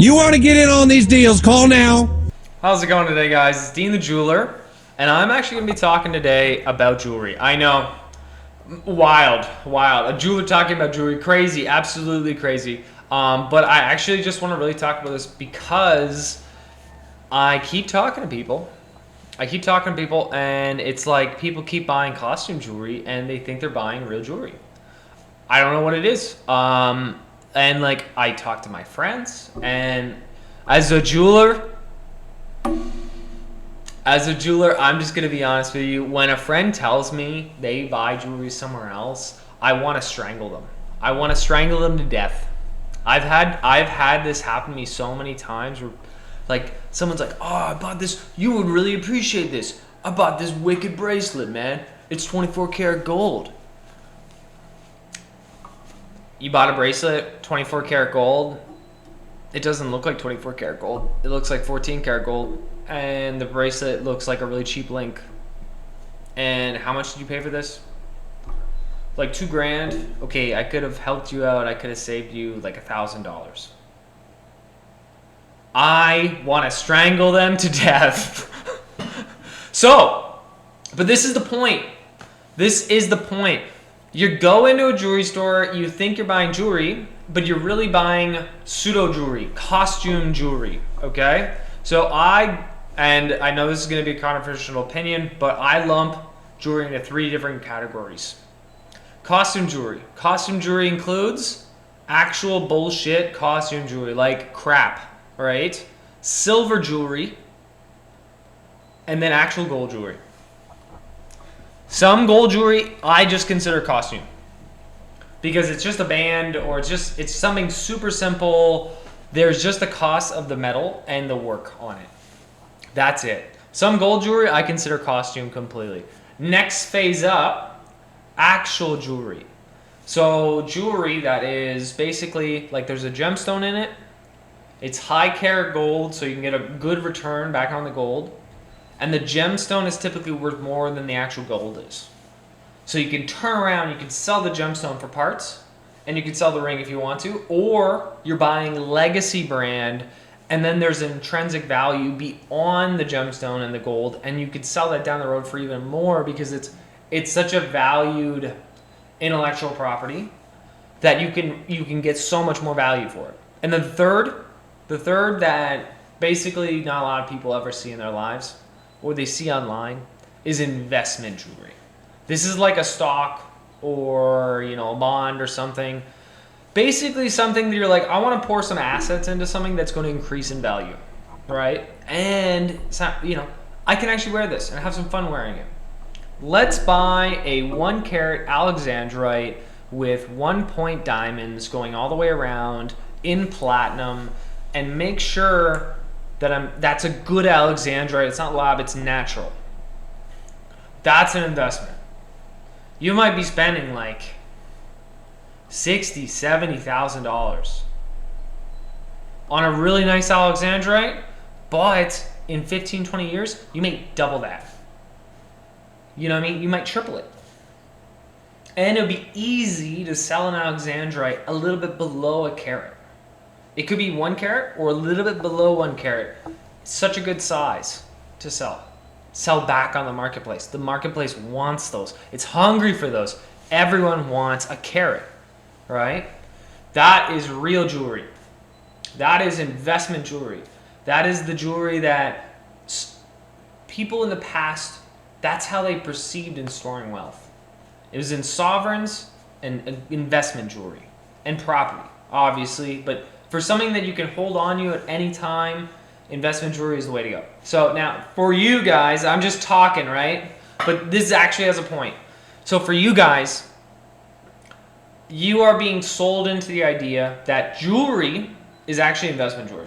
You want to get in on these deals? Call now. How's it going today, guys? It's Dean the Jeweler, and I'm actually going to be talking today about jewelry. I know, wild. A jeweler talking about jewelry, crazy, absolutely crazy. But I actually just want to really talk about this because I keep talking to people. And it's like people keep buying costume jewelry, and they think they're buying real jewelry. I don't know what it is. And like I talk to my friends, and as a jeweler, I'm just gonna be honest with you. When a friend tells me they buy jewelry somewhere else, I want to strangle them. I want to strangle them to death. I've had this happen to me so many times where, like, someone's like, "Oh, I bought this. You would really appreciate this. I bought this wicked bracelet, man. It's 24 karat gold." You bought a bracelet, 24 karat gold. It doesn't look like 24 karat gold. It looks like 14 karat gold. And the bracelet looks like a really cheap link. And how much did you pay for this? Like $2,000. Okay, I could have helped you out. I could have saved you like $1,000. I want to strangle them to death. But this is the point. You go into a jewelry store, you think you're buying jewelry, but you're really buying pseudo jewelry, costume jewelry, okay? So I know this is going to be a controversial opinion, but I lump jewelry into 3 different categories. Costume jewelry. Costume jewelry includes actual bullshit costume jewelry, like crap, right? Silver jewelry, and then actual gold jewelry. Some gold jewelry I just consider costume because it's just a band, or it's something super simple. There's just the cost of the metal and the work on it. That's it. Some gold jewelry I consider costume completely. Next phase up, actual jewelry. So jewelry that is basically like there's a gemstone in it. It's high karat gold, so you can get a good return back on the gold. And the gemstone is typically worth more than the actual gold is. So you can turn around, you can sell the gemstone for parts, and you can sell the ring if you want to, or you're buying legacy brand, and then there's intrinsic value beyond the gemstone and the gold, and you could sell that down the road for even more because it's such a valued intellectual property that you can get so much more value for it. And the third that basically not a lot of people ever see in their lives, or they see online, is investment jewelry. This is like a stock or a bond or something. Basically something that you're like, I want to pour some assets into something that's going to increase in value, right? And I can actually wear this and have some fun wearing it. Let's buy a 1 karat Alexandrite with 1 point diamonds going all the way around in platinum, and make sure that's a good Alexandrite. It's not lab, it's natural. That's an investment. You might be spending like $60,000, $70,000 on a really nice Alexandrite, but in 15, 20 years, you may double that. You know what I mean? You might triple it. And it'll be easy to sell an Alexandrite a little bit below a carat. It could be 1 carat or a little bit below 1 carat. It's such a good size to sell. Sell back on the marketplace. The marketplace wants those. It's hungry for those. Everyone wants a carat, right? That is real jewelry. That is investment jewelry. That is the jewelry that people in the past, that's how they perceived in storing wealth. It was in sovereigns and investment jewelry and property, obviously, but for something that you can hold on to at any time, investment jewelry is the way to go. So now, for you guys, I'm just talking, right? But this actually has a point. So for you guys, you are being sold into the idea that jewelry is actually investment jewelry.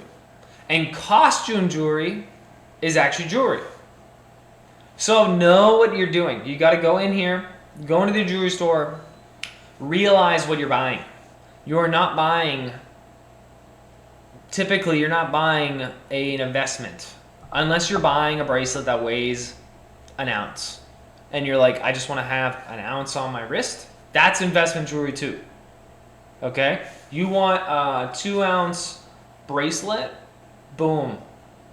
And costume jewelry is actually jewelry. So know what you're doing. You got to go in here, go into the jewelry store, realize what you're buying. You're not buying... Typically, you're not buying an investment unless you're buying a bracelet that weighs an ounce. And you're like, I just want to have an ounce on my wrist. That's investment jewelry too. Okay? You want a 2 ounce bracelet, boom,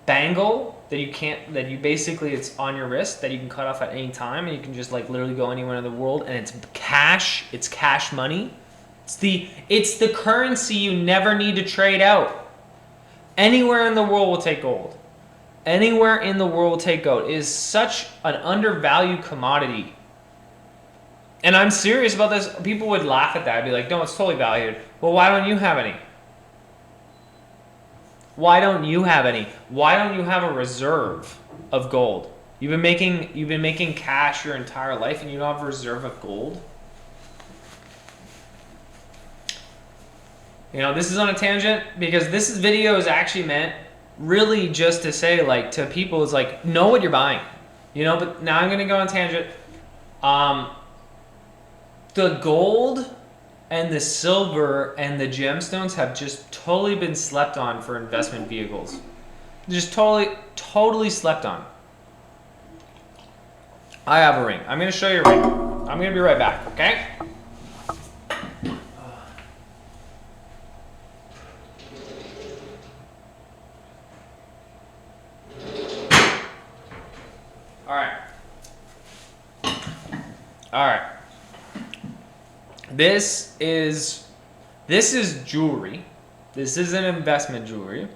bangle that you can't, that you basically, it's on your wrist that you can cut off at any time, and you can just like literally go anywhere in the world, and it's cash money. It's the currency you never need to trade out. Anywhere in the world will take gold. Anywhere in the world will take gold. It is such an undervalued commodity. And I'm serious about this. People would laugh at that. I'd be like, no, it's totally valued. Well, why don't you have any? Why don't you have any? Why don't you have a reserve of gold? You've been making cash your entire life, and you don't have a reserve of gold? You know, this is on a tangent because this video is actually meant really just to say, like, to people, is like, know what you're buying. You know, but now I'm going to go on a tangent. The gold and the silver and the gemstones have just totally been slept on for investment vehicles. Just totally slept on. I have a ring. I'm going to show you a ring. I'm going to be right back, okay? All right. This is jewelry. This isn't investment jewelry,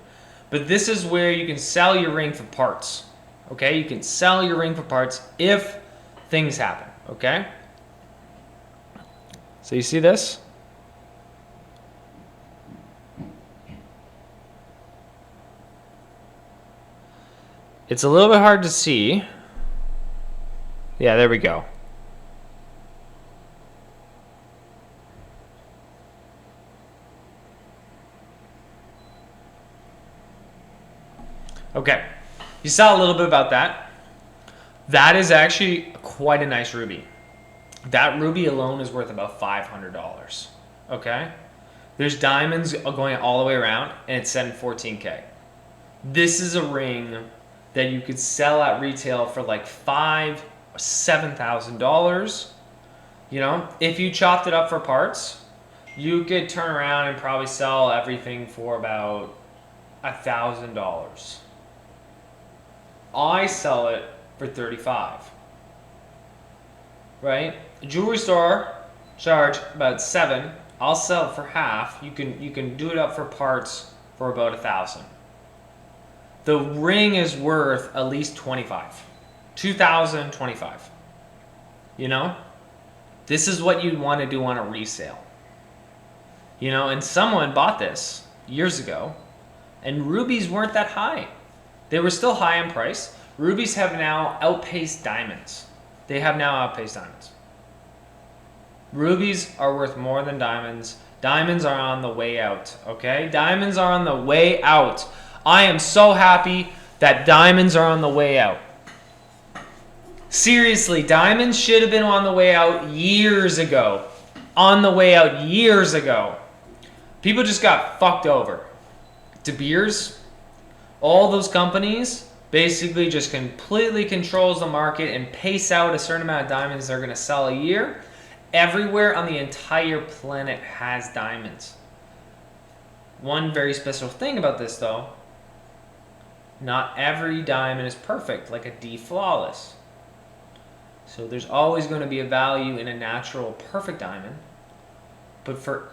but this is where you can sell your ring for parts. Okay? You can sell your ring for parts if things happen, okay? So you see this? It's a little bit hard to see. Yeah, there we go. Okay, you saw a little bit about that. That is actually quite a nice ruby. That ruby alone is worth about $500. Okay, there's diamonds going all the way around, and it's set in 14K. This is a ring that you could sell at retail for like $5,000 or $7,000. You know, if you chopped it up for parts, you could turn around and probably sell everything for about $1,000. I sell it for $35. Right? A jewelry store charge about $7. I'll sell it for half. You can do it up for parts for about $1,000. The ring is worth at least $25. $2,025. You know? This is what you'd want to do on a resale. You know, and someone bought this years ago, and rubies weren't that high. They were still high in price. Rubies have now outpaced diamonds. They have now outpaced diamonds. Rubies are worth more than diamonds. Diamonds are on the way out, okay? Diamonds are on the way out. I am so happy that diamonds are on the way out. Seriously, diamonds should have been on the way out years ago. On the way out years ago. People just got fucked over. De Beers, all those companies basically just completely controls the market and pace out a certain amount of diamonds they're going to sell a year. Everywhere on the entire planet has diamonds. One very special thing about this, though, not every diamond is perfect, like a D flawless. So there's always going to be a value in a natural perfect diamond. But for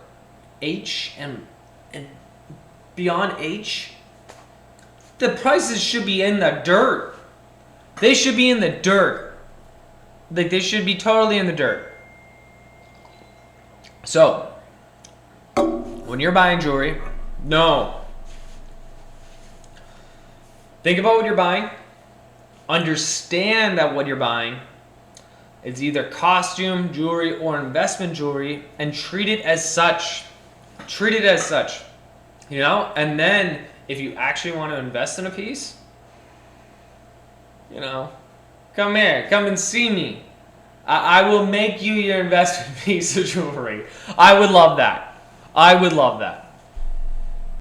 H and beyond H, the prices should be in the dirt. They should be in the dirt. Like, they should be totally in the dirt. So, when you're buying jewelry, no. Think about what you're buying. Understand that what you're buying is either costume jewelry or investment jewelry, and treat it as such. Treat it as such. You know? And then, if you actually want to invest in a piece, you know, come here, come and see me. I will make you your investment piece of jewelry. I would love that. I would love that.